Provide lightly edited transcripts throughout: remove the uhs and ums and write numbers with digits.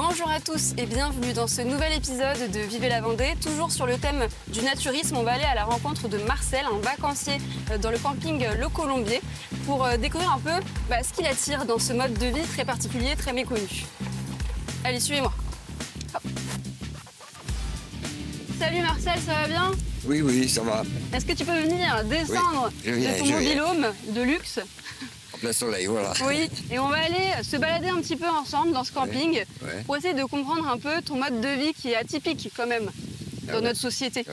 Bonjour à tous et bienvenue dans ce nouvel épisode de Vivez la Vendée. Toujours sur le thème du naturisme, on va aller à la rencontre de Marcel, un vacancier dans le camping Le Colombier, pour découvrir un peu ce qui l'attire dans ce mode de vie très particulier, très méconnu. Allez, suivez-moi. Hop. Salut Marcel, ça va bien? Oui, ça va. Est-ce que tu peux venir descendre de ton mobil-home de luxe? En plein soleil, voilà. Oui, et on va aller se balader un petit peu ensemble dans ce camping pour essayer de comprendre un peu ton mode de vie qui est atypique quand même dans notre société.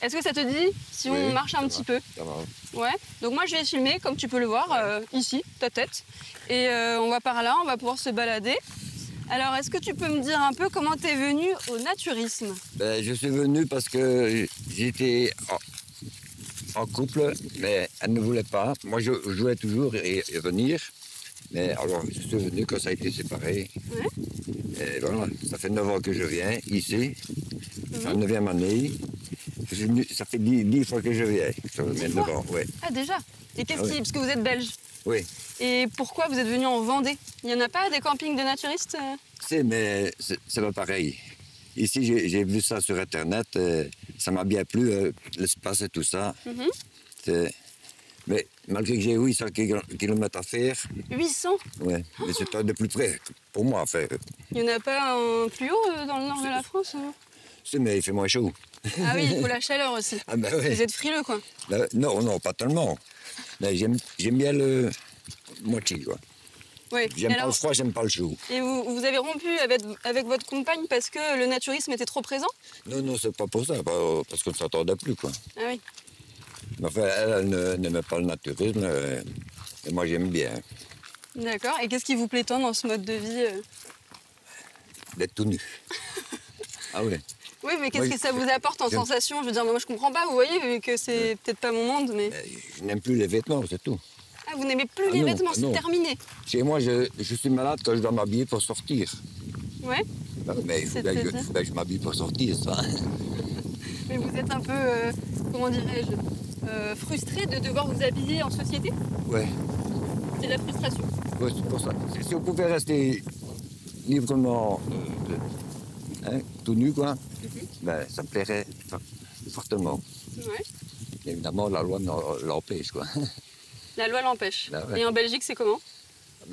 Est-ce que ça te dit si on marche un petit peu? Ça va. Ouais. Donc moi je vais filmer, comme tu peux le voir, ici, ta tête. Et on va par là, on va pouvoir se balader. Alors, est-ce que tu peux me dire un peu comment tu es venu au naturisme? Je suis venu parce que j'étais en couple, mais elle ne voulait pas. Moi, je voulais toujours y venir. Mais alors, je suis venu quand ça a été séparé. Ouais. Et voilà, ça fait 9 ans que je viens ici. C'est la 9e année. Je suis venu, ça fait 10 fois que je viens. Sur mes 9 ans, ouais. Ah, déjà? Et qu'est-ce qui... Parce que vous êtes belge. Oui. Et pourquoi vous êtes venu en Vendée? Il n'y en a pas des campings de naturistes? C'est, mais c'est pas pareil. Ici, j'ai vu ça sur Internet. Ça m'a bien plu, l'espace et tout ça. Mais malgré que j'ai 800 km à faire... 800? Oui, mais c'est pas de plus près pour moi à faire. Il n'y en a pas un plus haut dans le nord de la France? Si, mais il fait moins chaud. Ah oui, il faut la chaleur aussi. Ah ben oui. Vous êtes frileux, quoi. Non, pas tellement. Mais j'aime bien le moitié, quoi. Oui. J'aime pas le froid, j'aime pas le chaud. Et vous avez rompu avec votre compagne parce que le naturisme était trop présent? Non, c'est pas pour ça, parce qu'on ne s'entendait plus, quoi. Ah oui. Mais enfin, elle n'aimait pas le naturisme, et moi j'aime bien. D'accord. Et qu'est-ce qui vous plaît tant dans ce mode de vie? D'être tout nu. Ah oui. Oui, mais qu'est-ce que ça vous apporte en sensation? Je veux dire, moi je comprends pas, vous voyez, vu que c'est peut-être pas mon monde, mais... Je n'aime plus les vêtements, c'est tout. Ah, vous n'aimez plus les vêtements, c'est terminé? Chez moi, je suis malade quand je dois m'habiller pour sortir. Ouais. Mais il faut bien que je m'habille pour sortir, ça. Mais vous êtes un peu, comment dirais-je, frustré de devoir vous habiller en société? Ouais. C'est de la frustration? Ouais, c'est pour ça. Si on pouvait rester librement, tout nu, quoi, ça me plairait fortement. Ouais. Évidemment, la loi l'empêche, quoi. La loi l'empêche. Et en Belgique, c'est comment?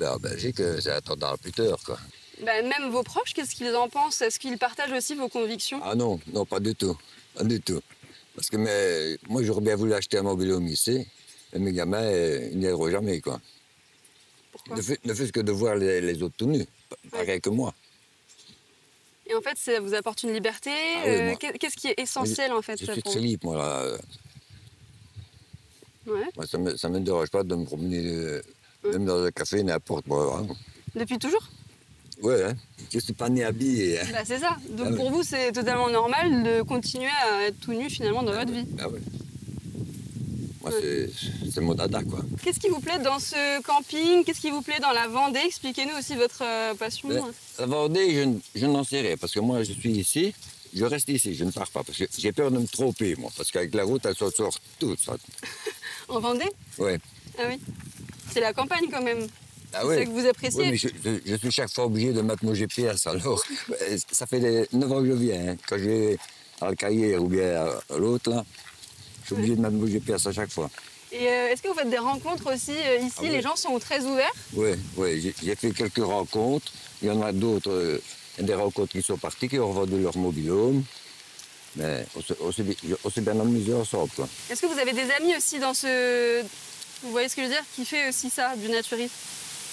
En Belgique, c'est un temps puteur, quoi. Même vos proches, qu'est-ce qu'ils en pensent? Est-ce qu'ils partagent aussi vos convictions? Ah non, pas du tout. Pas du tout. Parce que moi, j'aurais bien voulu acheter un mobil-home ici, mais mes gamins, ils n'y iront jamais, quoi. Pourquoi? Ne fait-ce que de voir les autres tout nus, pareil que moi. Et en fait, ça vous apporte une liberté? Qu'est-ce qui est essentiel, en fait? Je suis très libre, moi, là. Ouais. Moi, ça ne me dérange pas de me promener, même dans un café, n'importe quoi. Depuis toujours? Ouais, hein. Je ne suis pas né habillé. Hein. C'est ça. Donc pour vous, c'est totalement normal de continuer à être tout nu, finalement, dans votre vie? Ah ouais. Moi, c'est mon dada, quoi. Qu'est-ce qui vous plaît dans ce camping? Qu'est-ce qui vous plaît dans la Vendée? Expliquez-nous aussi votre passion. La Vendée, je n'en sais rien, parce que moi, je suis ici. Je reste ici, je ne pars pas, parce que j'ai peur de me tromper, moi. Parce qu'avec la route, elle sort toute. Ça. En Vendée? Oui. Ah oui. C'est la campagne, quand même. Ah c'est ça que vous appréciez? Oui, mais je suis chaque fois obligé de mettre mon GPS, alors. Ça fait 9 ans que je viens. Hein. Quand je vais à Alcaïer ou bien à l'autre, là, je suis obligé de mettre mon GPS à chaque fois. Et est-ce que vous faites des rencontres aussi ici? Les gens sont très ouverts? Oui, j'ai fait quelques rencontres. Il y en a d'autres... des rencontres qui sont parties, qui ont revendu leur mobil-home. Mais on s'est bien amusé ensemble, quoi. Est-ce que vous avez des amis aussi dans ce... Vous voyez ce que je veux dire? Qui fait aussi ça, du naturisme?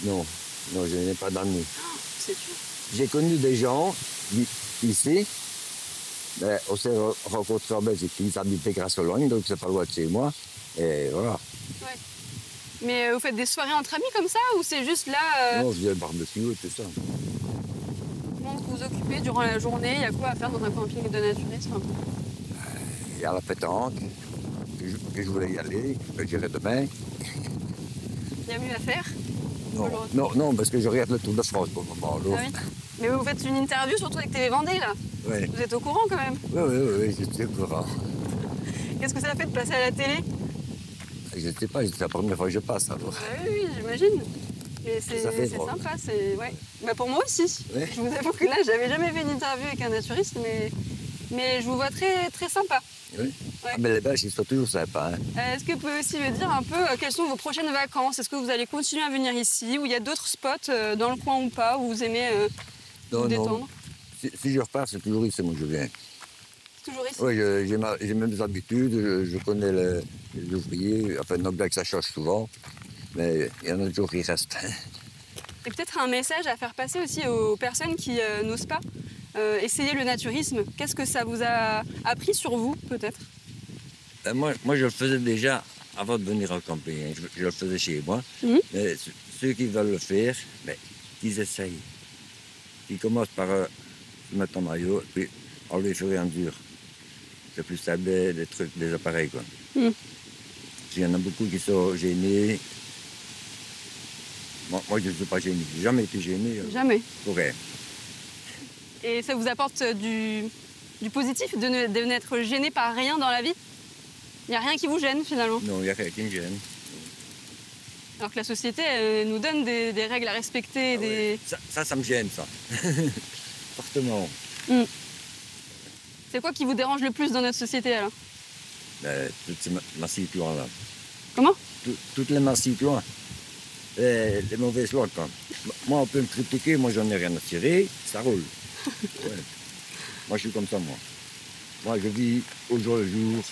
Non, je n'ai pas d'amis. Oh, c'est sûr. J'ai connu des gens ici. Mais on s'est rencontrés en Belgique. Ils habitaient Grasse-Logne, donc c'est pas loin de chez moi. Et voilà. Ouais. Mais vous faites des soirées entre amis comme ça? Ou c'est juste là... Non, je viens le barbecue et tout ça. Vous occupez durant la journée? Il y a quoi à faire dans un camping de naturisme? Il y a la pétanque, que je voulais y aller, que j'irai demain. Il y a mieux à faire? Non, parce que je regarde le Tour de France pour le moment. Ah oui. Mais vous faites une interview surtout avec TV Vendée, là? Oui. Vous êtes au courant quand même? Oui, je suis au courant. Qu'est-ce que ça fait de passer à la télé? Je ne sais pas, c'est la première fois que je passe alors. Ah oui, j'imagine. Mais Ça fait c'est drôle. sympa, c'est ouais. Bah pour moi aussi. Ouais. Je vous avoue que là, j'avais jamais fait une interview avec un naturiste, mais je vous vois très, très sympa. Oui. Ouais. Ah, mais les Belges, ils sont toujours sympas. Hein. Est-ce que vous pouvez aussi me dire un peu quelles sont vos prochaines vacances? Est-ce que vous allez continuer à venir ici? Ou il y a d'autres spots dans le coin ou pas, où vous aimez vous détendre? Si je repars, c'est toujours ici, moi, je viens. Toujours ici? Oui, j'ai mes habitudes, je connais les ouvriers. Enfin, non bien que ça change souvent, mais il y en a toujours qui restent. Et peut-être un message à faire passer aussi aux personnes qui n'osent pas essayer le naturisme. Qu'est-ce que ça vous a appris sur vous, peut-être? Moi, je le faisais déjà avant de venir en camping. Hein. Je le faisais chez moi. Mhm. Mais ceux qui veulent le faire, ben, qu'ils essayent. Ils commencent par se mettre en maillot, puis enlever au fur et à mesure. C'est plus stable des trucs, des appareils, quoi. Mhm. Il y en a beaucoup qui sont gênés. Moi, je ne suis pas gêné. J'ai jamais été gêné. Jamais. Pour rien. Et ça vous apporte du positif de n'être gêné par rien dans la vie? Il n'y a rien qui vous gêne finalement? Non, il n'y a rien qui me gêne. Alors que la société elle nous donne des règles à respecter. Ah ouais. Ça me gêne, ça. Fortement. C'est quoi qui vous dérange le plus dans notre société alors? Ben, toutes ces massifs loin, là. Comment? Toutes les massifs loin. Les mauvaises lois, quoi. Moi, on peut me critiquer, moi, j'en ai rien à tirer, ça roule. Ouais. Moi, je suis comme ça, moi. Moi, je vis au jour le jour.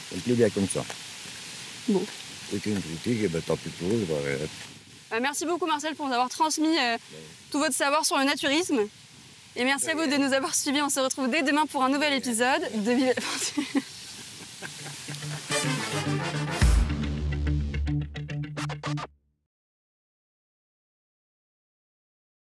Ça me plaît bien comme ça. Bon. Ceux qui me critiquent, eh ben, tant pis pour eux, je vais arrêter. Merci beaucoup Marcel pour nous avoir transmis tout votre savoir sur le naturisme. Et merci à vous de nous avoir suivis. On se retrouve dès demain pour un nouvel épisode de Vive l'aventure.